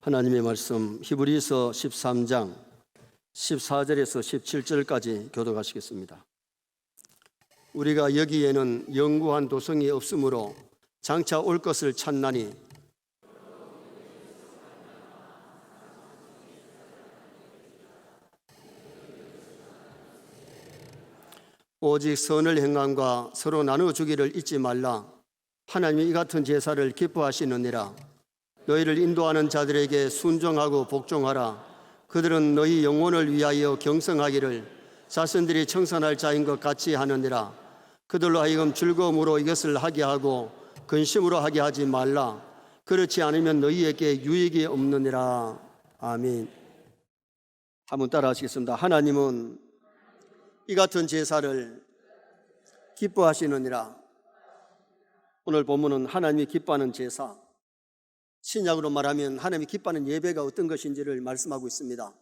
하나님의 말씀 히브리서 13장 14절에서 17절까지 교독하시겠습니다. 우리가 여기에는 영구한 도성이 없으므로 장차 올 것을 찾나니 오직 선을 행함과 서로 나누어주기를 잊지 말라. 하나님이 이 같은 제사를 기뻐하시느니라. 너희를 인도하는 자들에게 순종하고 복종하라. 그들은 너희 영혼을 위하여 경성하기를 자신들이 청산할 자인 것 같이 하느니라. 그들로 하여금 즐거움으로 이것을 하게 하고 근심으로 하게 하지 말라. 그렇지 않으면 너희에게 유익이 없느니라. 아멘. 한번 따라 하시겠습니다. 하나님은 이 같은 제사를 기뻐하시느니라. 오늘 본문은 하나님이 기뻐하는 제사, 신약으로 말하면 하나님이 기뻐하는 예배가 어떤 것인지를 말씀하고 있습니다.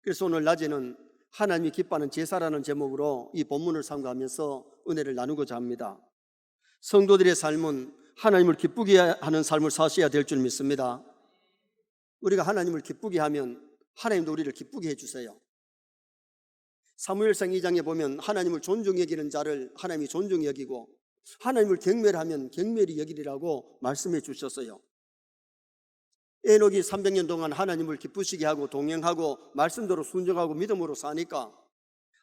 그래서 오늘 낮에는 하나님이 기뻐하는 제사라는 제목으로 이 본문을 삼가하면서 은혜를 나누고자 합니다. 성도들의 삶은 하나님을 기쁘게 하는 삶을 사셔야 될 줄 믿습니다. 우리가 하나님을 기쁘게 하면 하나님도 우리를 기쁘게 해주세요. 사무엘상 2장에 보면 하나님을 존중히 여기는 자를 하나님이 존중히 여기고 하나님을 경멸하면 경멸히 여기리라고 말씀해 주셨어요. 에녹이 300년 동안 하나님을 기쁘시게 하고 동행하고 말씀대로 순종하고 믿음으로 사니까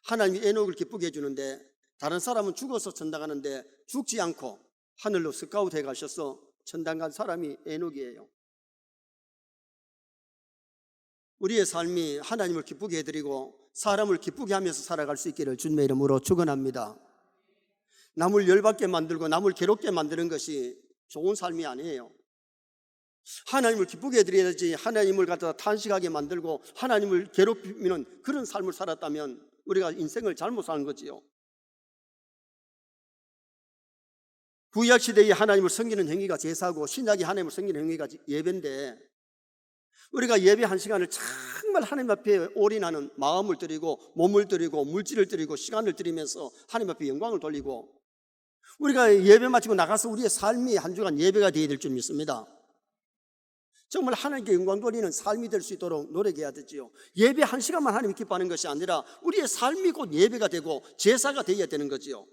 하나님이 에녹을 기쁘게 해주는데, 다른 사람은 죽어서 천당 가는데 죽지 않고 하늘로 스카우트 해가셔서 천당 간 사람이 에녹이에요. 우리의 삶이 하나님을 기쁘게 해드리고 사람을 기쁘게 하면서 살아갈 수 있기를 주님의 이름으로 축원합니다. 남을 열받게 만들고 남을 괴롭게 만드는 것이 좋은 삶이 아니에요. 하나님을 기쁘게 해드려야지 하나님을 갖다 탄식하게 만들고 하나님을 괴롭히는 그런 삶을 살았다면 우리가 인생을 잘못 사는 거지요. 구약시대에 하나님을 섬기는 행위가 제사고 신약이 하나님을 섬기는 행위가 예배인데, 우리가 예배 한 시간을 정말 하나님 앞에 올인하는 마음을 드리고 몸을 드리고 물질을 드리고 시간을 드리면서 하나님 앞에 영광을 돌리고, 우리가 예배 마치고 나가서 우리의 삶이 한 주간 예배가 되어야 될 줄 믿습니다. 정말 하나님께 영광 돌리는 삶이 될 수 있도록 노력해야 되지요. 예배 한 시간만 하나님이 기뻐하는 것이 아니라 우리의 삶이 곧 예배가 되고 제사가 되어야 되는 거지요.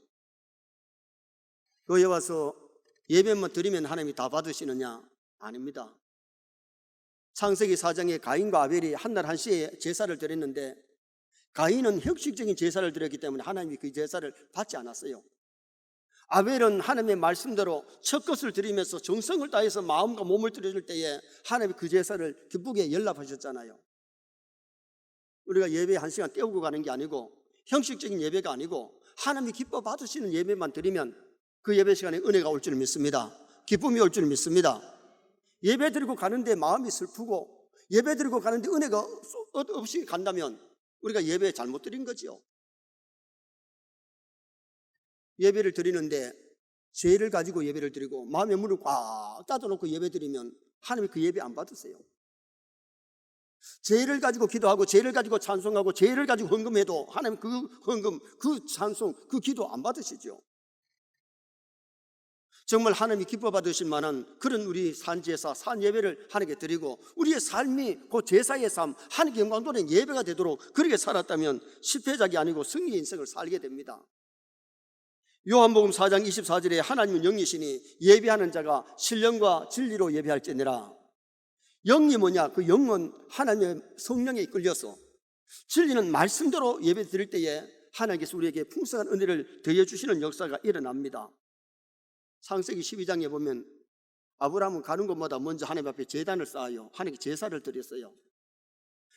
거기에 와서 예배만 드리면 하나님이 다 받으시느냐? 아닙니다. 창세기 4장에 가인과 아벨이 한날 한시에 제사를 드렸는데, 가인은 형식적인 제사를 드렸기 때문에 하나님이 그 제사를 받지 않았어요. 아벨은 하나님의 말씀대로 첫 것을 드리면서 정성을 다해서 마음과 몸을 드려줄 때에 하나님이 그 제사를 기쁘게 연락하셨잖아요. 우리가 예배 한 시간 때우고 가는 게 아니고 형식적인 예배가 아니고 하나님이 기뻐 받으시는 예배만 드리면 그 예배 시간에 은혜가 올 줄 믿습니다. 기쁨이 올 줄 믿습니다. 예배 드리고 가는데 마음이 슬프고 예배 드리고 가는데 은혜가 없이 간다면 우리가 예배 잘못 드린 거지요. 예배를 드리는데 죄를 가지고 예배를 드리고 마음의 문을 꽉 닫아놓고 예배 드리면 하나님이 그 예배 안 받으세요. 죄를 가지고 기도하고 죄를 가지고 찬송하고 죄를 가지고 헌금해도 하나님 그 헌금, 그 찬송, 그 기도 안 받으시죠. 정말 하나님이 기뻐 받으실 만한 그런 우리 산제사, 산예배를 하나님께 드리고 우리의 삶이 그 제사의 삶, 하나님께 영광 돌리는 예배가 되도록 그렇게 살았다면 실패작이 아니고 승리의 인생을 살게 됩니다. 요한복음 4장 24절에 하나님은 영이시니 예배하는 자가 신령과 진리로 예배할지니라. 영이 뭐냐? 그 영은 하나님의 성령에 이끌려서, 진리는 말씀대로 예배 드릴 때에 하나님께서 우리에게 풍성한 은혜를 더해주시는 역사가 일어납니다. 창세기 12장에 보면 아브라함은 가는 곳마다 먼저 하나님 앞에 제단을 쌓아요. 하나님께 제사를 드렸어요.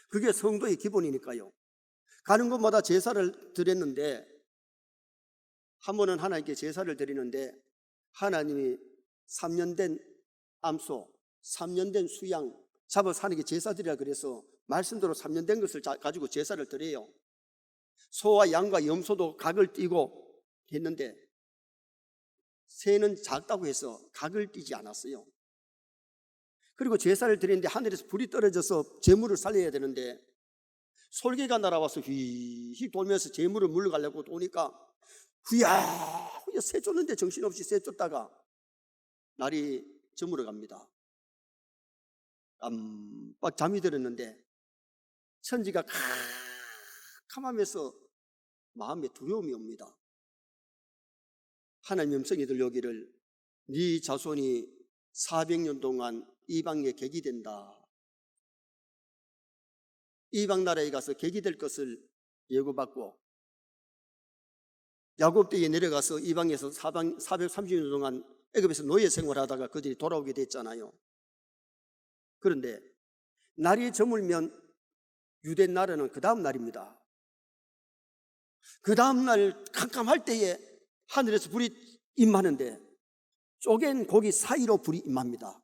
그게 성도의 기본이니까요. 가는 곳마다 제사를 드렸는데, 한 번은 하나님께 제사를 드리는데 하나님이 3년 된 암소, 3년 된 수양 잡아서 하나님께 제사 드리라 그래서 말씀대로 3년 된 것을 가지고 제사를 드려요. 소와 양과 염소도 각을 띄고 했는데 새는 작다고 해서 각을 띄지 않았어요. 그리고 제사를 드리는데 하늘에서 불이 떨어져서 제물을 살려야 되는데 솔개가 날아와서 휘휘 돌면서 제물을 물러가려고 오니까 후야 새 쫓는데 정신없이 새 쫓다가 날이 저물어 갑니다. 깜빡 잠이 들었는데 천지가 캄캄하면서 마음에 두려움이 옵니다. 하나님 음성이 들려오기를 네 자손이 400년 동안 이방에 객이된다. 이방 나라에 가서 객이될 것을 예고받고 야곱 때에 내려가서 이방에서 430년 동안 애굽에서 노예 생활하다가 그들이 돌아오게 됐잖아요. 그런데 날이 저물면 유대 나라는 그 다음 날입니다. 그 다음 날 캄캄할 때에 하늘에서 불이 임하는데 쪼갠 고기 사이로 불이 임합니다.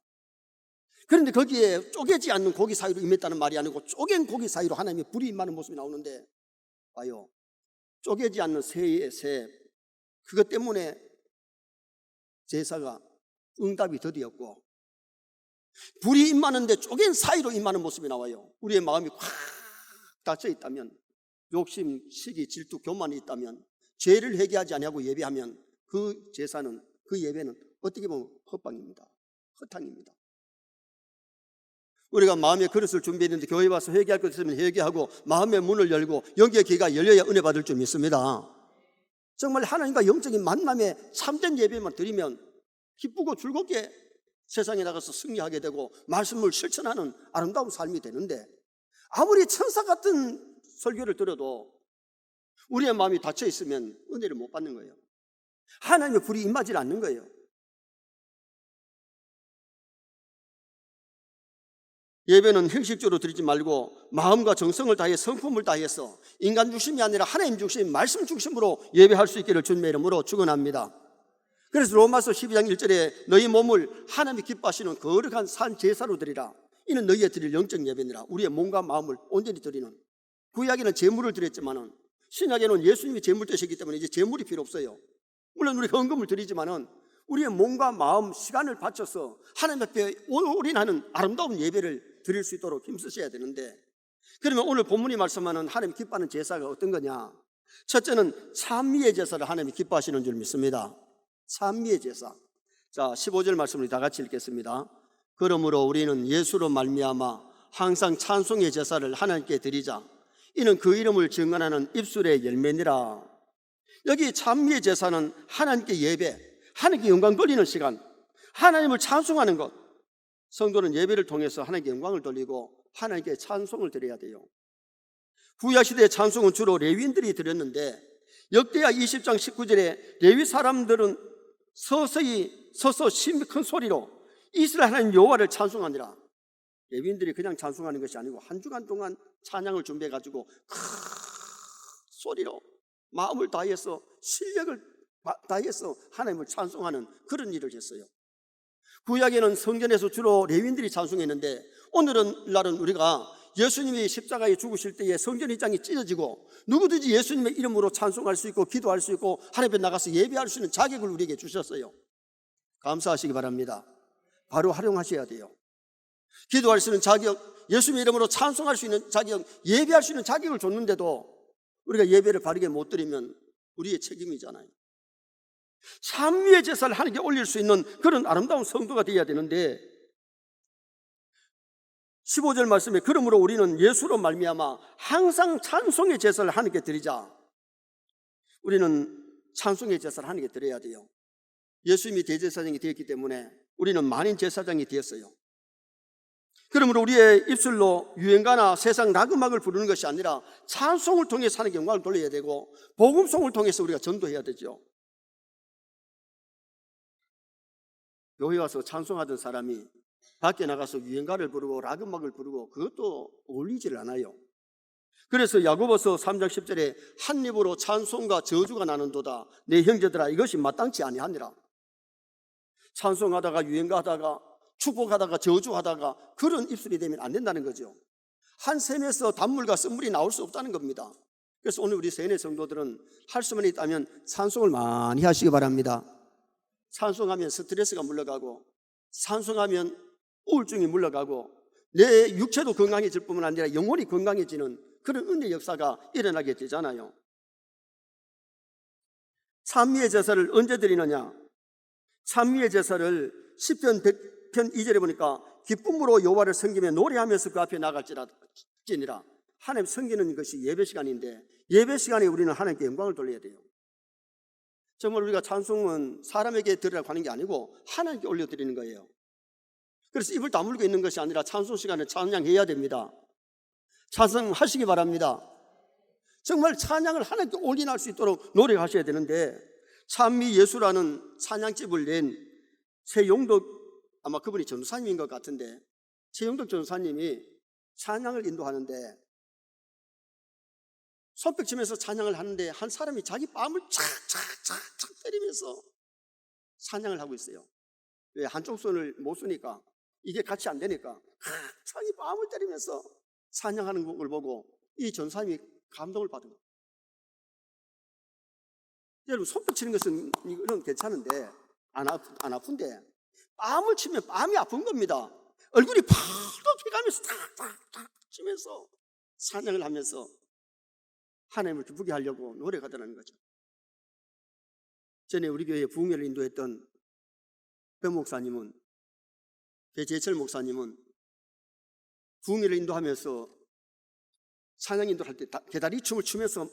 그런데 거기에 쪼개지 않는 고기 사이로 임했다는 말이 아니고 쪼갠 고기 사이로 하나님의 불이 임하는 모습이 나오는데 봐요. 쪼개지 않는 새의 새, 그것 때문에 제사가 응답이 더디었고 불이 임하는데 쪼갠 사이로 임하는 모습이 나와요. 우리의 마음이 꽉 닫혀 있다면, 욕심, 시기, 질투, 교만이 있다면, 죄를 회개하지 아니하고 예배하면 그 제사는, 그 예배는 어떻게 보면 헛방입니다. 허탕입니다. 우리가 마음의 그릇을 준비했는데 교회 와서 회개할 것 있으면 회개하고 마음의 문을 열고 영계의 귀가 열려야 은혜 받을 줄 믿습니다. 정말 하나님과 영적인 만남에 참된 예배만 드리면 기쁘고 즐겁게 세상에 나가서 승리하게 되고 말씀을 실천하는 아름다운 삶이 되는데, 아무리 천사 같은 설교를 들어도 우리의 마음이 닫혀 있으면 은혜를 못 받는 거예요. 하나님의 불이 임하지 않는 거예요. 예배는 형식적으로 드리지 말고 마음과 정성을 다해 성품을 다해서 인간 중심이 아니라 하나님 중심, 말씀 중심으로 예배할 수 있기를 주님의 이름으로 축원합니다. 그래서 로마서 12장 1절에 너희 몸을 하나님이 기뻐하시는 거룩한 산 제사로 드리라. 이는 너희의 드릴 영적 예배니라. 우리의 몸과 마음을 온전히 드리는. 구약에는 제물을 드렸지만은 신약에는 예수님이 제물 되시기 때문에 이제 제물이 필요 없어요. 물론 우리가 헌금을 드리지만은 우리의 몸과 마음, 시간을 바쳐서 하나님 앞에 올인하는 아름다운 예배를 드릴 수 있도록 힘쓰셔야 되는데, 그러면 오늘 본문이 말씀하는 하나님 기뻐하는 제사가 어떤 거냐? 첫째는 찬미의 제사를 하나님이 기뻐하시는 줄 믿습니다. 찬미의 제사. 자, 15절 말씀을 다 같이 읽겠습니다. 그러므로 우리는 예수로 말미암아 항상 찬송의 제사를 하나님께 드리자. 이는 그 이름을 증언하는 입술의 열매니라. 여기 찬미의 제사는 하나님께 예배, 하나님께 영광 돌리는 시간, 하나님을 찬송하는 것. 성도는 예배를 통해서 하나님께 영광을 돌리고 하나님께 찬송을 드려야 돼요. 구약시대의 찬송은 주로 레위인들이 드렸는데, 역대하 20장 19절에 레위 사람들은 서서히 서서 큰 소리로 이스라엘 하나님 여호와를 찬송하니라. 레위인들이 그냥 찬송하는 것이 아니고 한 주간 동안 찬양을 준비해가지고 큰 소리로 마음을 다해서 실력을 다해서 하나님을 찬송하는 그런 일을 했어요. 구약에는 성전에서 주로 레위인들이 찬송했는데, 오늘날은 우리가 예수님이 십자가에 죽으실 때에 성전 휘장이 찢어지고 누구든지 예수님의 이름으로 찬송할 수 있고 기도할 수 있고 하나님 앞에 나가서 예배할 수 있는 자격을 우리에게 주셨어요. 감사하시기 바랍니다. 바로 활용하셔야 돼요. 기도할 수 있는 자격, 예수님의 이름으로 찬송할 수 있는 자격, 예배할 수 있는 자격을 줬는데도 우리가 예배를 바르게 못 드리면 우리의 책임이잖아요. 찬미의 제사를 하나님께 올릴 수 있는 그런 아름다운 성도가 되어야 되는데, 15절 말씀에 그러므로 우리는 예수로 말미암아 항상 찬송의 제사를 하나님께 드리자. 우리는 찬송의 제사를 하나님께 드려야 돼요. 예수님이 대제사장이 되었기 때문에 우리는 만인 제사장이 되었어요. 그러므로 우리의 입술로 유행가나 세상 낙음악을 부르는 것이 아니라 찬송을 통해서 하나님께 영광을 돌려야 되고 복음송을 통해서 우리가 전도해야 되죠. 교회 와서 찬송하던 사람이 밖에 나가서 유행가를 부르고 락음악을 부르고 그것도 어울리질 않아요. 그래서 야고보서 3장 10절에 한 입으로 찬송과 저주가 나는도다. 내 형제들아, 이것이 마땅치 아니하니라. 찬송하다가 유행가하다가 축복하다가 저주하다가 그런 입술이 되면 안 된다는 거죠. 한 샘에서 단물과 쓴물이 나올 수 없다는 겁니다. 그래서 오늘 우리 세네 성도들은 할 수만 있다면 찬송을 많이 하시기 바랍니다. 찬송하면 스트레스가 물러가고, 찬송하면 우울증이 물러가고, 내 육체도 건강해질 뿐만 아니라 영혼이 건강해지는 그런 은혜 역사가 일어나게 되잖아요. 찬미의 제사를 언제 드리느냐? 찬미의 제사를 시편 100편 2절에 보니까 기쁨으로 여호와를 섬기며 노래하면서 그 앞에 나갈지니라. 하나님 섬기는 것이 예배 시간인데 예배 시간에 우리는 하나님께 영광을 돌려야 돼요. 정말 우리가 찬송은 사람에게 드리라고 하는 게 아니고 하나님께 올려드리는 거예요. 그래서 입을 다물고 있는 것이 아니라 찬송 시간에 찬양해야 됩니다. 찬송하시기 바랍니다. 정말 찬양을 하나님께 올인할 수 있도록 노력하셔야 되는데, 찬미 예수라는 찬양집을 낸 최용덕, 아마 그분이 전도사님인 것 같은데, 최용덕 전도사님이 찬양을 인도하는데 손뼉 치면서 찬양을 하는데 한 사람이 자기 뺨을 착착착착 때리면서 찬양을 하고 있어요. 왜? 한쪽 손을 못 쓰니까, 이게 같이 안 되니까 자기 뺨을 때리면서 찬양하는 걸 보고 이 전사님이 감동을 받은 거예요. 여러분, 손뼉 치는 것은 이거는 괜찮은데 안 아픈데 뺨을 치면 뺨이 아픈 겁니다. 얼굴이 팍 피가면서 탁탁탁 치면서 찬양을 하면서 하나님을 기쁘게 하려고 노력하더라는 거죠. 전에 우리 교회에 부흥회를 인도했던 배 목사님은, 배재철 목사님은 부흥회를 인도하면서 찬양 인도할 때 개다리 춤을 추면서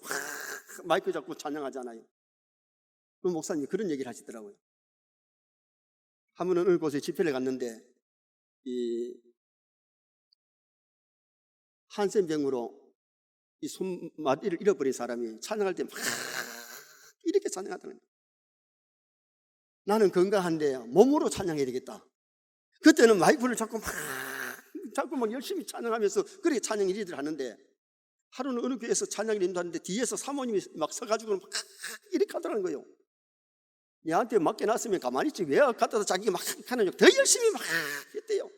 마이크 잡고 찬양하잖아요. 그 목사님이 그런 얘기를 하시더라고요. 한 번은 어느 곳에 집회를 갔는데 이 한센병으로 이 손마디를 잃어버린 사람이 찬양할 때 막 이렇게 찬양하더라는 거예요. 나는 건강한데 몸으로 찬양해야 되겠다. 그때는 마이크를 잡고 막 열심히 찬양하면서 그렇게 찬양 일들을 하는데, 하루는 어느 교회에서 찬양을 인도하는데 뒤에서 사모님이 막 서가지고 막 이렇게 하더라는 거예요. 얘한테 맡겨놨으면 가만히 있지 왜 갖다가 자기가 막 하는, 더 열심히 막 했대요.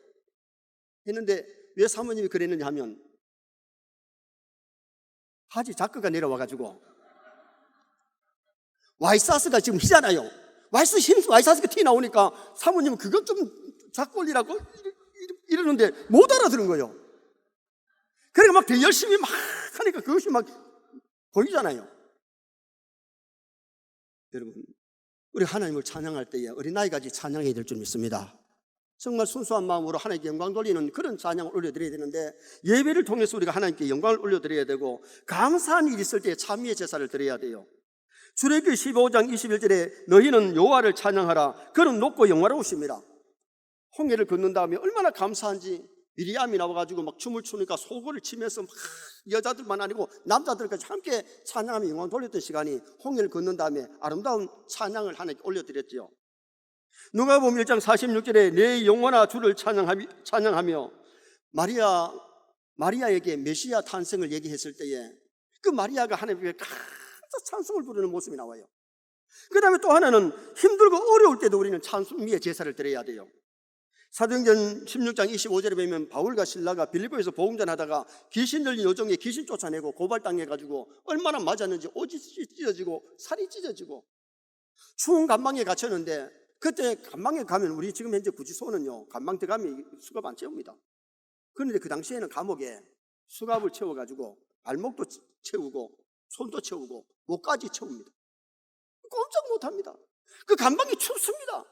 했는데 왜 사모님이 그랬느냐 하면, 바지 자크가 내려와가지고 와이사스가 지금 희잖아요. 와이사스가 티 나오니까 사모님은 그것 좀 자꾸 올리라고 이러는데 못 알아들은 거예요. 그러니까 막 더 열심히 막 하니까 그것이 막 보이잖아요. 여러분, 우리 하나님을 찬양할 때에 어린아이같이 찬양해야 될 줄 믿습니다. 정말 순수한 마음으로 하나님께 영광 돌리는 그런 찬양을 올려드려야 되는데, 예배를 통해서 우리가 하나님께 영광을 올려드려야 되고, 감사한 일이 있을 때 찬미의 제사를 드려야 돼요. 출애굽기 15장 21절에 너희는 여호와를 찬양하라. 그는 높고 영화로우십니다. 홍해를 걷는 다음에 얼마나 감사한지, 미리암이 나와가지고 막 춤을 추니까 소고를 치면서 막 여자들만 아니고 남자들까지 함께 찬양하며 영광 돌렸던 시간이 홍해를 걷는 다음에 아름다운 찬양을 하나님께 올려드렸지요. 누가복음 1장 46절에 내 영혼아 주를 찬양하며 마리아에게 메시아 탄생을 얘기했을 때에 그 마리아가 하나님께 가득 찬송을 부르는 모습이 나와요. 그 다음에 또 하나는 힘들고 어려울 때도 우리는 찬송미의 제사를 드려야 돼요. 사도행전 16장 25절에 보면 바울과 신라가 빌립보에서 복음전하다가 귀신 들린 요정에 귀신 쫓아내고 고발당해가지고 얼마나 맞았는지 옷이 찢어지고 살이 찢어지고 추운 감방에 갇혔는데, 그때 감방에 가면 우리 지금 현재 구치소는요 감방 들어가면 수갑 안 채웁니다. 그런데 그 당시에는 감옥에 수갑을 채워가지고 발목도 채우고 손도 채우고 목까지 채웁니다. 꼼짝 못합니다. 그 감방이 춥습니다.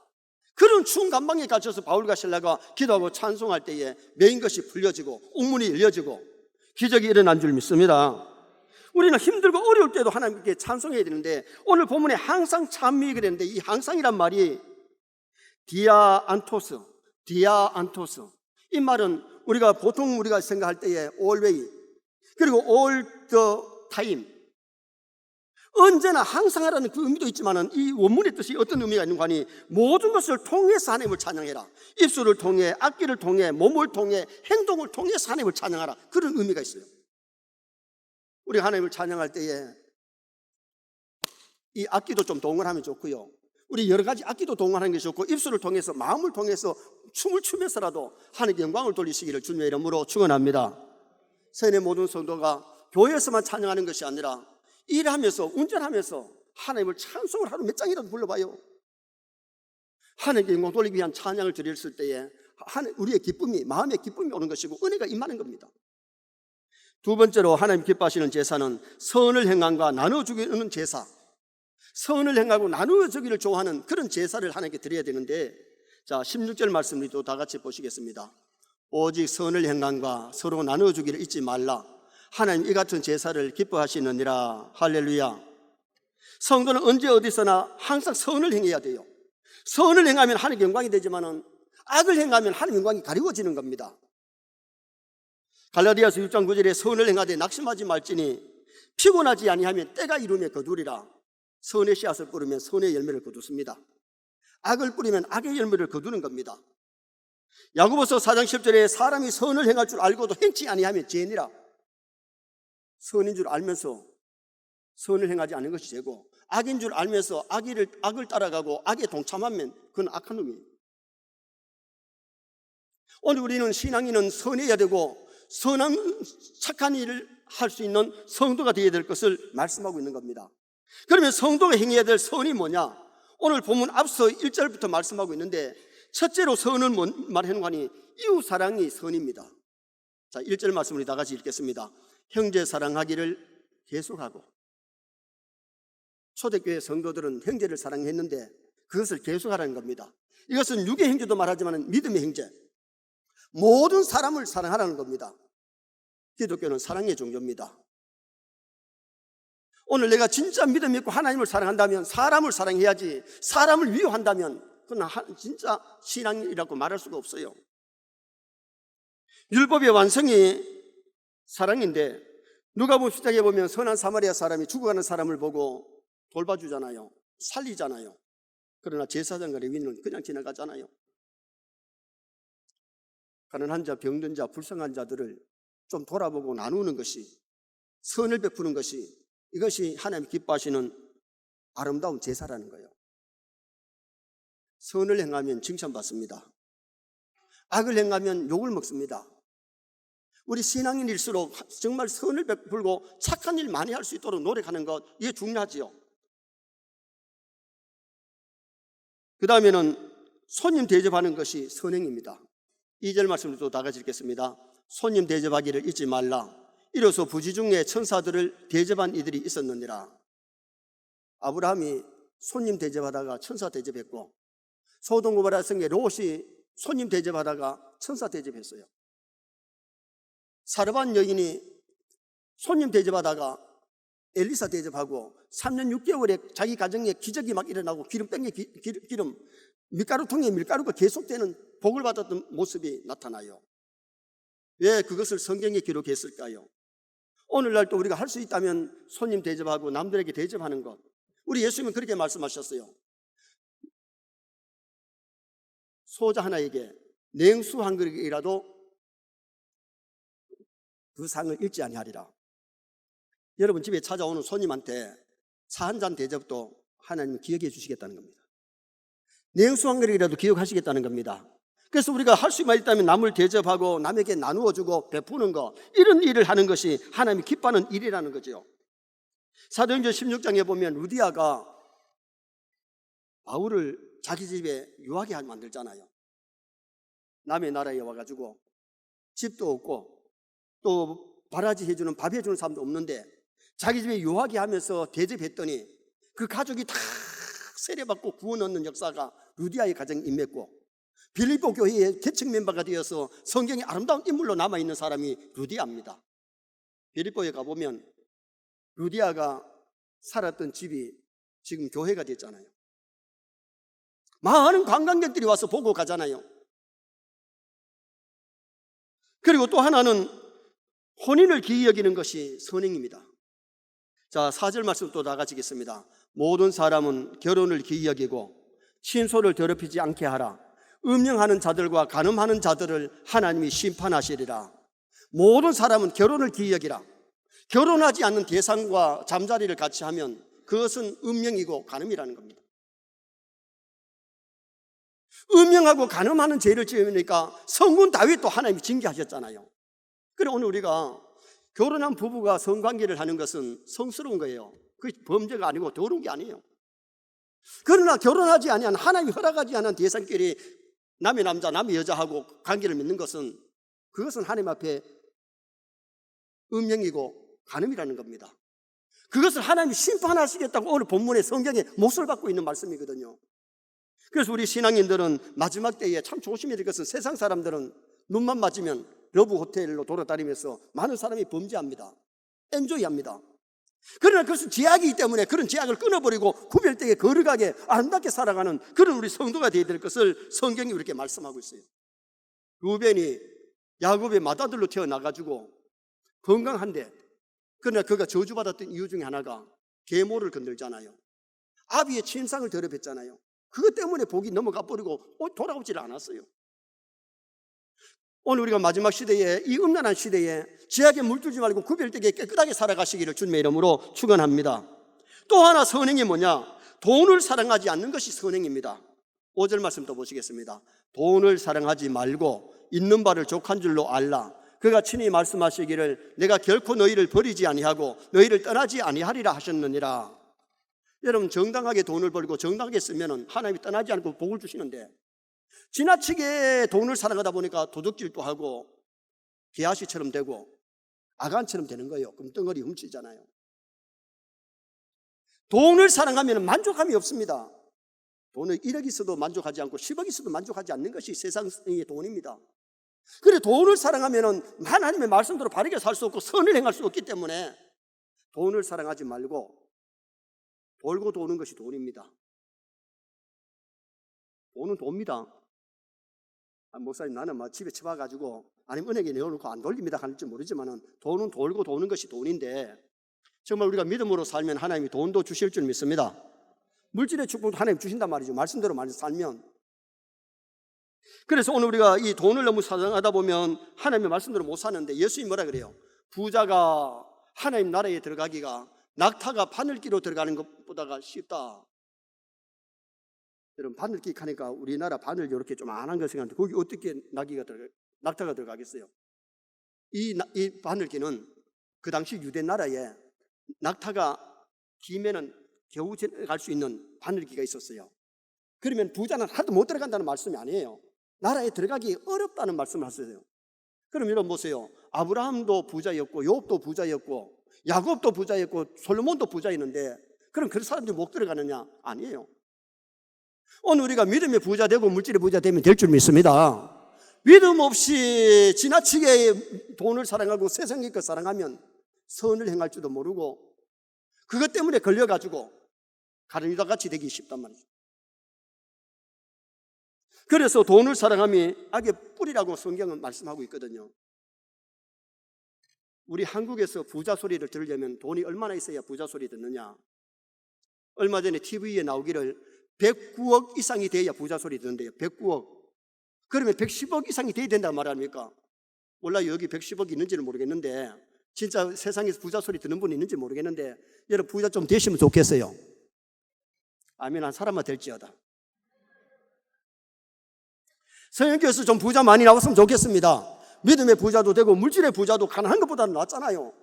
그런 추운 감방에 갇혀서 바울과 신라가 기도하고 찬송할 때에 메인 것이 풀려지고 옥문이 열려지고 기적이 일어난 줄 믿습니다. 우리는 힘들고 어려울 때도 하나님께 찬송해야 되는데, 오늘 본문에 항상 찬미 그랬는데 이 항상이란 말이 디아안토스, 이 말은 보통 우리가 생각할 때에 always, 그리고 all the time, 언제나 항상 하라는 그 의미도 있지만 이 원문의 뜻이 어떤 의미가 있는 거니, 모든 것을 통해서 하나님을 찬양해라. 입술을 통해, 악기를 통해, 몸을 통해, 행동을 통해서 하나님을 찬양하라. 그런 의미가 있어요. 우리 하나님을 찬양할 때에 이 악기도 좀 동원하면 좋고요, 우리 여러 가지 악기도 동원하는 게 좋고, 입술을 통해서, 마음을 통해서 춤을 추면서라도 하나님께 영광을 돌리시기를 주님의 이름으로 축원합니다. 세계 모든 성도가 교회에서만 찬양하는 것이 아니라 일하면서, 운전하면서 하나님을 찬송을 하루 몇 장이라도 불러봐요. 하나님께 영광 돌리기 위한 찬양을 드렸을 때에 우리의 기쁨이, 마음의 기쁨이 오는 것이고 은혜가 임하는 겁니다. 두 번째로 하나님 기뻐하시는 제사는 선을 행함과 나눠주기는 제사. 선을 행하고 나누어주기를 좋아하는 그런 제사를 하나님께 드려야 되는데, 자 16절 말씀을 또 다 같이 보시겠습니다. 오직 선을 행함과 서로 나눠주기를 잊지 말라. 하나님 이 같은 제사를 기뻐하시느니라. 할렐루야. 성도는 언제 어디서나 항상 선을 행해야 돼요. 선을 행하면 하나님 영광이 되지만은 악을 행하면 하나님 영광이 가리워지는 겁니다. 갈라디아서 6장 9절에 선을 행하되 낙심하지 말지니 피곤하지 아니하면 때가 이루며 거두리라. 선의 씨앗을 뿌리면 선의 열매를 거두습니다. 악을 뿌리면 악의 열매를 거두는 겁니다. 야고보서 4장 10절에 사람이 선을 행할 줄 알고도 행치 아니하면 죄니라. 선인 줄 알면서 선을 행하지 않는 것이 죄고, 악인 줄 알면서 악을 따라가고 악에 동참하면 그건 악한 놈이에요. 오늘 우리는 신앙인은 선해야 되고 선한 착한 일을 할 수 있는 성도가 되어야 될 것을 말씀하고 있는 겁니다. 그러면 성도가 행해야 될 선이 뭐냐? 오늘 본문 앞서 1절부터 말씀하고 있는데, 첫째로 선은 뭔 말하는 거니? 이웃 사랑이 선입니다. 자, 1절 말씀을 다 같이 읽겠습니다. 형제 사랑하기를 계속하고. 초대교회 성도들은 형제를 사랑했는데 그것을 계속하라는 겁니다. 이것은 육의 형제도 말하지만 믿음의 형제, 모든 사람을 사랑하라는 겁니다. 기독교는 사랑의 종교입니다. 오늘 내가 진짜 믿음 있고 하나님을 사랑한다면 사람을 사랑해야지, 사람을 미워한다면 그건 진짜 신앙이라고 말할 수가 없어요. 율법의 완성이 사랑인데, 누가복음 10장에 보면 선한 사마리아 사람이 죽어가는 사람을 보고 돌봐주잖아요. 살리잖아요. 그러나 제사장과 레위인은 그냥 지나가잖아요. 가난한 자, 병든 자, 불쌍한 자들을 좀 돌아보고 나누는 것이, 선을 베푸는 것이, 이것이 하나님 기뻐하시는 아름다운 제사라는 거예요. 선을 행하면 칭찬받습니다. 악을 행하면 욕을 먹습니다. 우리 신앙인일수록 정말 선을 베풀고 착한 일 많이 할 수 있도록 노력하는 것, 이게 중요하지요. 그 다음에는 손님 대접하는 것이 선행입니다. 2절 말씀을 또 다 같이 읽겠습니다. 손님 대접하기를 잊지 말라. 이로써 부지 중에 천사들을 대접한 이들이 있었느니라. 아브라함이 손님 대접하다가 천사 대접했고, 소돔 고모라 성의 롯이 손님 대접하다가 천사 대접했어요. 사르반 여인이 손님 대접하다가 엘리사 대접하고 3년 6개월에 자기 가정에 기적이 막 일어나고 기름병에 기름, 밀가루통에 밀가루가 계속되는 복을 받았던 모습이 나타나요. 왜 그것을 성경에 기록했을까요? 오늘날 또 우리가 할 수 있다면 손님 대접하고 남들에게 대접하는 것, 우리 예수님은 그렇게 말씀하셨어요. 소자 하나에게 냉수 한 그릇이라도 그 상을 잃지 아니하리라. 여러분 집에 찾아오는 손님한테 차 한 잔 대접도 하나님은 기억해 주시겠다는 겁니다. 냉수 한 그릇이라도 기억하시겠다는 겁니다. 그래서 우리가 할 수만 있다면 남을 대접하고 남에게 나누어 주고 베푸는 것, 이런 일을 하는 것이 하나님이 기뻐하는 일이라는 거죠. 사도행전 16장에 보면 루디아가 바울을 자기 집에 유하게 만들잖아요. 남의 나라에 와가지고 집도 없고 또 바라지 해주는, 밥 해주는 사람도 없는데 자기 집에 유하게 하면서 대접했더니 그 가족이 다 세례받고 구원 얻는 역사가 루디아의 가정에 임했고, 빌립보 교회의 개척 멤버가 되어서 성경에 아름다운 인물로 남아있는 사람이 루디아입니다. 빌립보에 가보면 루디아가 살았던 집이 지금 교회가 됐잖아요. 많은 관광객들이 와서 보고 가잖아요. 그리고 또 하나는 혼인을 기이 여기는 것이 선행입니다. 자, 4절 말씀 또 다 같이 읽겠습니다. 모든 사람은 결혼을 기이 여기고 친소를 더럽히지 않게 하라. 음령하는 자들과 간음하는 자들을 하나님이 심판하시리라. 모든 사람은 결혼을 기이 여기라. 결혼하지 않는 대상과 잠자리를 같이 하면 그것은 음령이고 간음이라는 겁니다. 음령하고 간음하는 죄를 지으니까 성군 다윗도 하나님이 징계하셨잖아요. 그래 오늘 우리가 결혼한 부부가 성관계를 하는 것은 성스러운 거예요. 그게 범죄가 아니고 더러운 게 아니에요. 그러나 결혼하지 아니한, 하나님이 허락하지 않은 대상끼리 남의 남자 남의 여자하고 관계를 맺는 것은, 그것은 하나님 앞에 음령이고 간음이라는 겁니다. 그것을 하나님이 심판하시겠다고 오늘 본문의 성경에 몫을 받고 있는 말씀이거든요. 그래서 우리 신앙인들은 마지막 때에 참 조심해야 될 것은, 세상 사람들은 눈만 맞으면 러브 호텔로 돌아다니면서 많은 사람이 범죄합니다. 엔조이합니다. 그러나 그것은 제약이기 때문에 그런 제약을 끊어버리고 구별되게 거룩하게 아름답게 살아가는 그런 우리 성도가 되어야 될 것을 성경이 이렇게 말씀하고 있어요. 루벤이 야곱의 맏아들로 태어나가지고 건강한데, 그러나 그가 저주받았던 이유 중에 하나가 계모를 건들잖아요. 아비의 친상을 더럽혔잖아요. 그것 때문에 복이 넘어가 버리고 돌아오지를 않았어요. 오늘 우리가 마지막 시대에, 이 음란한 시대에 죄악에 물들지 말고 구별되게 깨끗하게 살아가시기를 주님의 이름으로 축원합니다. 또 하나 선행이 뭐냐? 돈을 사랑하지 않는 것이 선행입니다. 5절 말씀 또 보시겠습니다. 돈을 사랑하지 말고 있는 바를 족한 줄로 알라. 그가 친히 말씀하시기를 내가 결코 너희를 버리지 아니하고 너희를 떠나지 아니하리라 하셨느니라. 여러분, 정당하게 돈을 벌고 정당하게 쓰면 하나님이 떠나지 않고 복을 주시는데, 지나치게 돈을 사랑하다 보니까 도둑질도 하고 게하시처럼 되고 아간처럼 되는 거예요. 그럼 덩어리 훔치잖아요. 돈을 사랑하면 만족함이 없습니다. 돈은 1억 있어도 만족하지 않고 10억 있어도 만족하지 않는 것이 세상의 돈입니다. 그래, 돈을 사랑하면 하나님의 말씀대로 바르게 살 수 없고 선을 행할 수 없기 때문에 돈을 사랑하지 말고 돌고 도는 것이 돈입니다. 돈은 돈입니다. 목사님, 나는 집에 처박아가지고 아니면 은행에 내어놓고 안 돌립니다 할지 모르지만 돈은 돌고 도는 것이 돈인데, 정말 우리가 믿음으로 살면 하나님이 돈도 주실 줄 믿습니다. 물질의 축복도 하나님 주신단 말이죠. 말씀대로 살면. 그래서 오늘 우리가 이 돈을 너무 사랑하다 보면 하나님의 말씀대로 못 사는데, 예수님이 뭐라 그래요? 부자가 하나님 나라에 들어가기가 낙타가 바늘기로 들어가는 것보다가 쉽다. 여러분, 바늘기 하니까 우리나라 바늘 이렇게 좀 안한 거 생각하는데 거기 어떻게 낙타가 들어가겠어요? 이 바늘기는 그 당시 유대 나라에 낙타가 기면은 겨우 갈 수 있는 바늘기가 있었어요. 그러면 부자는 하도 못 들어간다는 말씀이 아니에요. 나라에 들어가기 어렵다는 말씀을 하세요. 그럼 여러분 보세요. 아브라함도 부자였고 욥도 부자였고 야곱도 부자였고 솔로몬도 부자였는데, 그럼 그 사람들이 못 들어가느냐? 아니에요. 오늘 우리가 믿음의 부자 되고 물질의 부자 되면 될 줄 믿습니다. 믿음 없이 지나치게 돈을 사랑하고 세상의 것 사랑하면 선을 행할 줄도 모르고 그것 때문에 걸려가지고 가룟 유다같이 되기 쉽단 말이죠. 그래서 돈을 사랑함이 악의 뿌리라고 성경은 말씀하고 있거든요. 우리 한국에서 부자 소리를 들으려면 돈이 얼마나 있어야 부자 소리 듣느냐? 얼마 전에 TV에 나오기를 109억 이상이 돼야 부자 소리 듣는데요. 109억. 그러면 110억 이상이 돼야 된다는 말 아닙니까? 몰라요. 여기 110억 있는지는 모르겠는데, 진짜 세상에서 부자 소리 듣는 분이 있는지 모르겠는데, 여러분 부자 좀 되시면 좋겠어요. 아멘. 한 사람만 될지어다. 성령교회에서 좀 부자 많이 나왔으면 좋겠습니다. 믿음의 부자도 되고 물질의 부자도 가난한 것보다는 낫잖아요.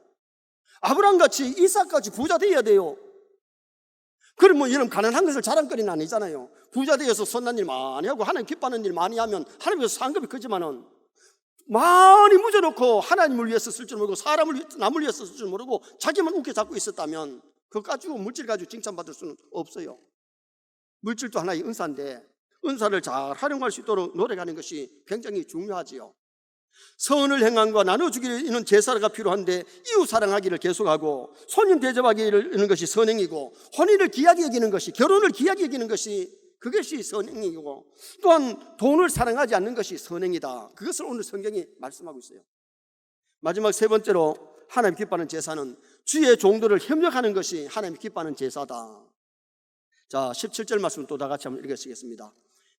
아브라함같이 이삭같이 부자 되어야 돼요. 그러면 여러분 가난한 것을 자랑거리는 아니잖아요. 부자 되어서 선한 일 많이 하고 하나님 기뻐하는 일 많이 하면 하나님께서 상급이 크지만은 많이 묻어놓고 하나님을 위해서 쓸 줄 모르고 남을 위해서 쓸 줄 모르고 자기만 웃게 잡고 있었다면 그거 가지고 물질 가지고 칭찬받을 수는 없어요. 물질도 하나의 은사인데 은사를 잘 활용할 수 있도록 노력하는 것이 굉장히 중요하지요. 선을 행함과 나눠주기는 제사가 필요한데 이웃 사랑하기를 계속하고 손님 대접하기를 하는 것이 선행이고 혼인을 귀하게 여기는 것이, 결혼을 귀하게 여기는 것이 그것이 선행이고, 또한 돈을 사랑하지 않는 것이 선행이다. 그것을 오늘 성경이 말씀하고 있어요. 마지막 세 번째로 하나님 기뻐하는 제사는 주의 종들을 협력하는 것이 하나님 기뻐하는 제사다. 자, 17절 말씀 또 다 같이 한번 읽으시겠습니다.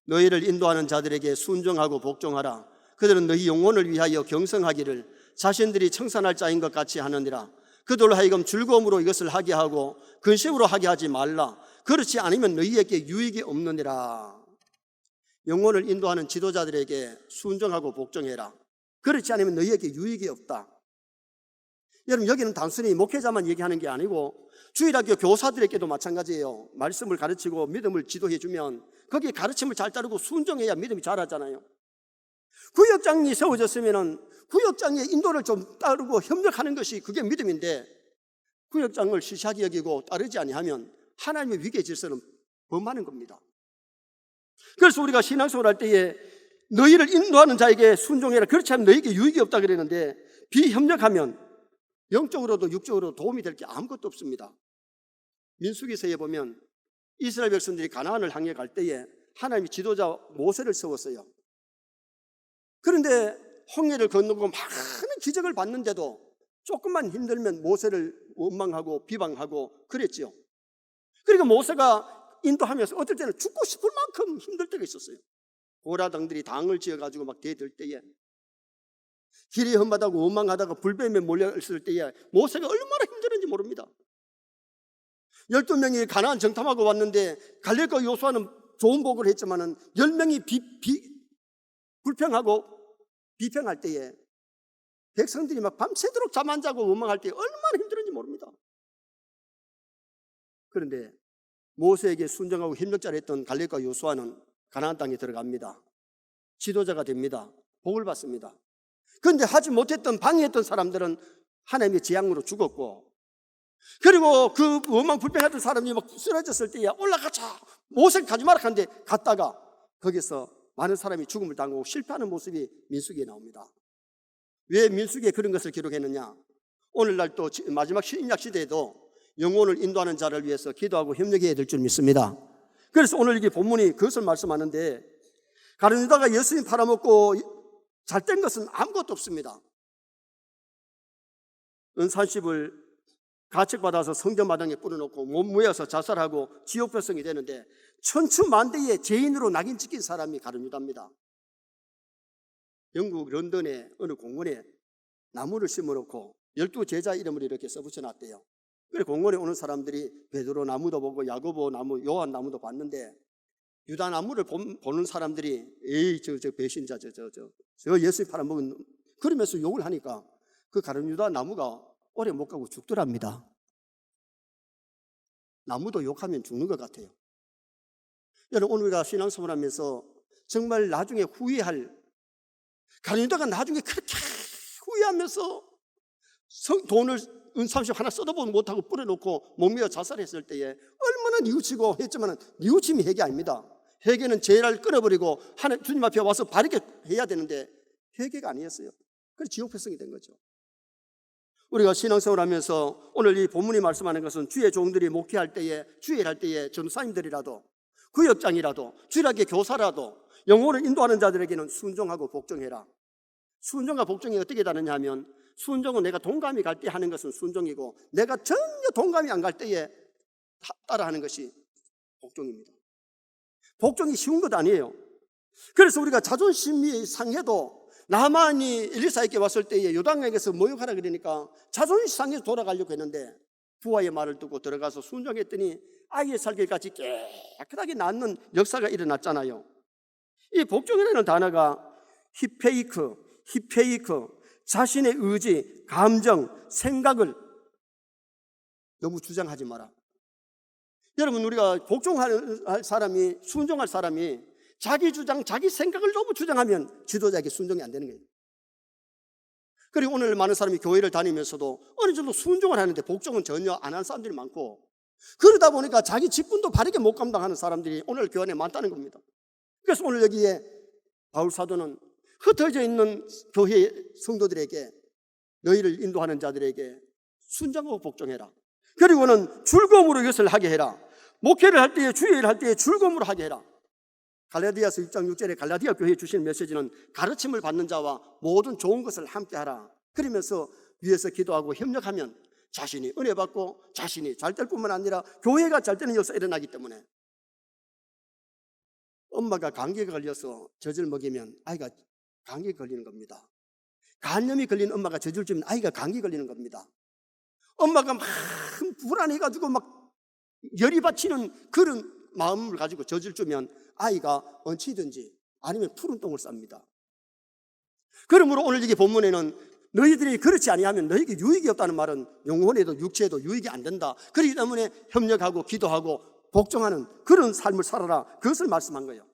너희를 인도하는 자들에게 순종하고 복종하라. 그들은 너희 영혼을 위하여 경성하기를 자신들이 청산할 자인 것 같이 하느니라. 그들로 하여금 즐거움으로 이것을 하게 하고 근심으로 하게 하지 말라. 그렇지 않으면 너희에게 유익이 없느니라. 영혼을 인도하는 지도자들에게 순종하고 복종해라. 그렇지 않으면 너희에게 유익이 없다. 여러분, 여기는 단순히 목회자만 얘기하는 게 아니고 주일학교 교사들에게도 마찬가지예요. 말씀을 가르치고 믿음을 지도해주면 거기에 가르침을 잘 따르고 순종해야 믿음이 자라잖아요. 구역장이 세워졌으면 구역장의 인도를 좀 따르고 협력하는 것이 그게 믿음인데, 구역장을 시시하게 여기고 따르지 아니하면 하나님의 위계 질서는 범하는 겁니다. 그래서 우리가 신앙생활 할 때에 너희를 인도하는 자에게 순종해라. 그렇지 않으면 너희에게 유익이 없다 그랬는데, 비협력하면 영적으로도 육적으로도 도움이 될 게 아무것도 없습니다. 민수기서에 보면 이스라엘 백성들이 가나안을 향해 갈 때에 하나님이 지도자 모세를 세웠어요. 그런데 홍해를 건너고 많은 기적을 봤는데도 조금만 힘들면 모세를 원망하고 비방하고 그랬지요. 그러니까 모세가 인도하면서 어떨 때는 죽고 싶을 만큼 힘들 때가 있었어요. 고라당들이 당을 지어가지고 막 대들 때에, 길이 험하다고 원망하다가 불뱀에 몰려있을 때에 모세가 얼마나 힘들었는지 모릅니다. 12명이 가나안 정탐하고 왔는데 갈렙과 요수아는 좋은 복을 했지만은 10명이 불평하고 비평할 때에 백성들이 막 밤새도록 잠 안 자고 원망할 때 얼마나 힘들었는지 모릅니다. 그런데 모세에게 순종하고 협력자를 했던 갈렙과 요수아는 가나안 땅에 들어갑니다. 지도자가 됩니다. 복을 받습니다. 그런데 하지 못했던 방해했던 사람들은 하나님의 재앙으로 죽었고, 그리고 그 원망 불평했던 사람이 막 쓰러졌을 때에 올라가자, 모세 가지 마라 하는데 갔다가 거기서 많은 사람이 죽음을 당하고 실패하는 모습이 민수기에 나옵니다. 왜 민수기에 그런 것을 기록했느냐? 오늘날 또 마지막 신약 시대에도 영혼을 인도하는 자를 위해서 기도하고 협력해야 될 줄 믿습니다. 그래서 오늘 이게 본문이 그것을 말씀하는데, 가룟 유다가 예수님 팔아먹고 잘된 것은 아무것도 없습니다. 은산십을 가책받아서 성전마당에 뿌려놓고 몸무여서 자살하고 지옥배성이 되는데 천추만대의 죄인으로 낙인 찍힌 사람이 가룟 유다입니다. 영국 런던의 어느 공원에 나무를 심어놓고 12제자 이름을 이렇게 써붙여놨대요. 그래 공원에 오는 사람들이 베드로 나무도 보고 야고보 나무, 요한 나무도 봤는데, 유다 나무를 보는 사람들이 에이 저 배신자 저 예수님 팔아먹은, 그러면서 욕을 하니까 그 가룟 유다 나무가 오래 못 가고 죽더랍니다. 나무도 욕하면 죽는 것 같아요. 여러분, 오늘 우리가 신앙생활 하면서 정말 나중에 후회할, 가룟 유다가 나중에 그렇게 후회하면서 돈을 은삼십 하나 써다보지 못하고 뿌려놓고 몸매어 자살했을 때에 얼마나 뉘우치고 했지만 뉘우침이 회개 아닙니다. 회개는 죄를 끊어버리고 하나님 주님 앞에 와서 바르게 해야 되는데 회개가 아니었어요. 그래서 지옥배성이 된 거죠. 우리가 신앙생활 하면서 오늘 이 본문이 말씀하는 것은 주의 종들이 목회할 때에, 주일할 때에 전사님들이라도 구역장이라도 주일학교 교사라도 영혼을 인도하는 자들에게는 순종하고 복종해라. 순종과 복종이 어떻게 다르냐 하면, 순종은 내가 동감이 갈 때 하는 것은 순종이고, 내가 전혀 동감이 안 갈 때에 따라하는 것이 복종입니다. 복종이 쉬운 것 아니에요. 그래서 우리가 자존심이 상해도 나만이 엘리사에게 왔을 때에 요단강에서 모욕하라 그러니까 자존심 상해서 돌아가려고 했는데 부하의 말을 듣고 들어가서 순종했더니 아이의 살길같이 깨끗하게 낫는 역사가 일어났잖아요. 이 복종이라는 단어가 히페이크, 자신의 의지, 감정, 생각을 너무 주장하지 마라. 여러분, 우리가 복종할 사람이, 순종할 사람이 자기 주장, 자기 생각을 너무 주장하면 지도자에게 순종이 안 되는 거예요. 그리고 오늘 많은 사람이 교회를 다니면서도 어느 정도 순종을 하는데 복종은 전혀 안 하는 사람들이 많고, 그러다 보니까 자기 직분도 바르게 못 감당하는 사람들이 오늘 교회 안에 많다는 겁니다. 그래서 오늘 여기에 바울 사도는 흩어져 있는 교회 성도들에게, 너희를 인도하는 자들에게 순종하고 복종해라. 그리고는 즐거움으로 이것을 하게 해라. 목회를 할 때에, 주일을 할 때에 즐거움으로 하게 해라. 갈라디아서 6장 6절에 갈라디아 교회에 주시는 메시지는 가르침을 받는 자와 모든 좋은 것을 함께 하라. 그러면서 위에서 기도하고 협력하면 자신이 은혜 받고 자신이 잘 될 뿐만 아니라 교회가 잘 되는 역사가 일어나기 때문에, 엄마가 감기에 걸려서 젖을 먹이면 아이가 감기에 걸리는 겁니다. 간염이 걸린 엄마가 젖을 주면 아이가 감기 걸리는 겁니다. 엄마가 막 불안해가지고 막 열이 받치는 그런 마음을 가지고 젖을 주면 아이가 얹히든지 아니면 푸른 똥을 쌉니다. 그러므로 오늘 이게 본문에는 너희들이 그렇지 아니하면 너희에게 유익이 없다는 말은 영혼에도 육체에도 유익이 안 된다. 그렇기 때문에 협력하고 기도하고 복종하는 그런 삶을 살아라. 그것을 말씀한 거예요.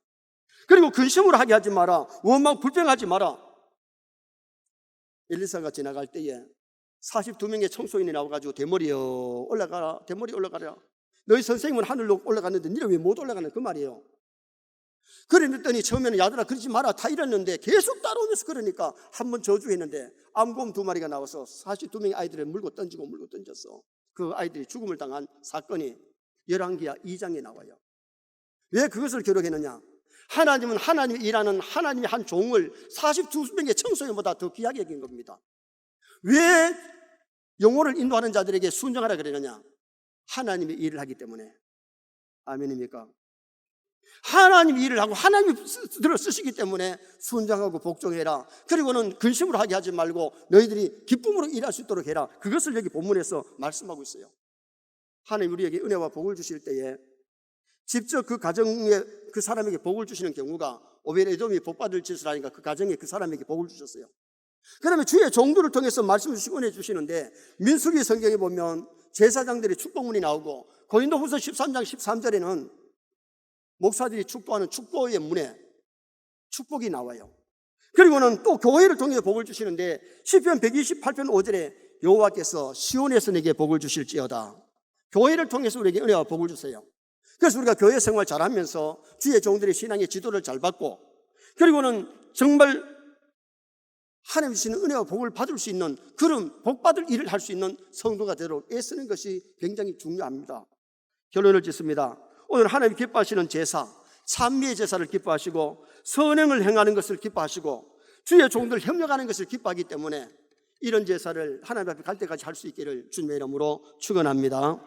그리고 근심으로 하게 하지 마라. 원망 불평하지 마라. 엘리사가 지나갈 때에 42명의 청소년이 나와가지고 대머리여 올라가라, 대머리 올라가라. 너희 선생님은 하늘로 올라갔는데 너희는 왜 못 올라가는 그 말이에요. 그랬더니 처음에는 야들아 그러지 마라 다 이랬는데 계속 따라오면서 그러니까 한번 저주했는데 암곰 2마리가 나와서 42명의 아이들을 물고 던졌어. 그 아이들이 죽음을 당한 사건이 열왕기하 2장에 나와요. 왜 그것을 기록했느냐? 하나님은 하나님이 일하는 하나님의 한 종을 42명의 청소년보다 더 귀하게 여긴 겁니다. 왜 영혼을 인도하는 자들에게 순종하라 그러느냐? 하나님의 일을 하기 때문에. 아멘입니까? 하나님이 일을 하고 하나님이 들어 쓰시기 때문에 순종하고 복종해라. 그리고는 근심으로 하게 하지 말고 너희들이 기쁨으로 일할 수 있도록 해라. 그것을 여기 본문에서 말씀하고 있어요. 하나님 우리에게 은혜와 복을 주실 때에 직접 그 가정에 그 사람에게 복을 주시는 경우가 오베드에돔이 복받을 짓을 하니까 그 가정에 그 사람에게 복을 주셨어요. 그다음에 주의 종들을 통해서 말씀을 주시고 해주시는데 민수기 성경에 보면 제사장들의 축복문이 나오고 고린도후서 13장 13절에는 목사들이 축복하는 축복의 문에 축복이 나와요. 그리고는 또 교회를 통해 복을 주시는데 시편 128편 5절에 여호와께서 시온에서 내게 복을 주실지어다. 교회를 통해서 우리에게 은혜와 복을 주세요. 그래서 우리가 교회 생활 잘하면서 주의 종들의 신앙의 지도를 잘 받고 그리고는 정말 하나님 주시는 은혜와 복을 받을 수 있는 그런 복받을 일을 할 수 있는 성도가 되도록 애쓰는 것이 굉장히 중요합니다. 결론을 짓습니다. 오늘 하나님 기뻐하시는 제사, 찬미의 제사를 기뻐하시고 선행을 행하는 것을 기뻐하시고 주의 종들 협력하는 것을 기뻐하기 때문에 이런 제사를 하나님 앞에 갈 때까지 할 수 있기를 주님의 이름으로 축원합니다.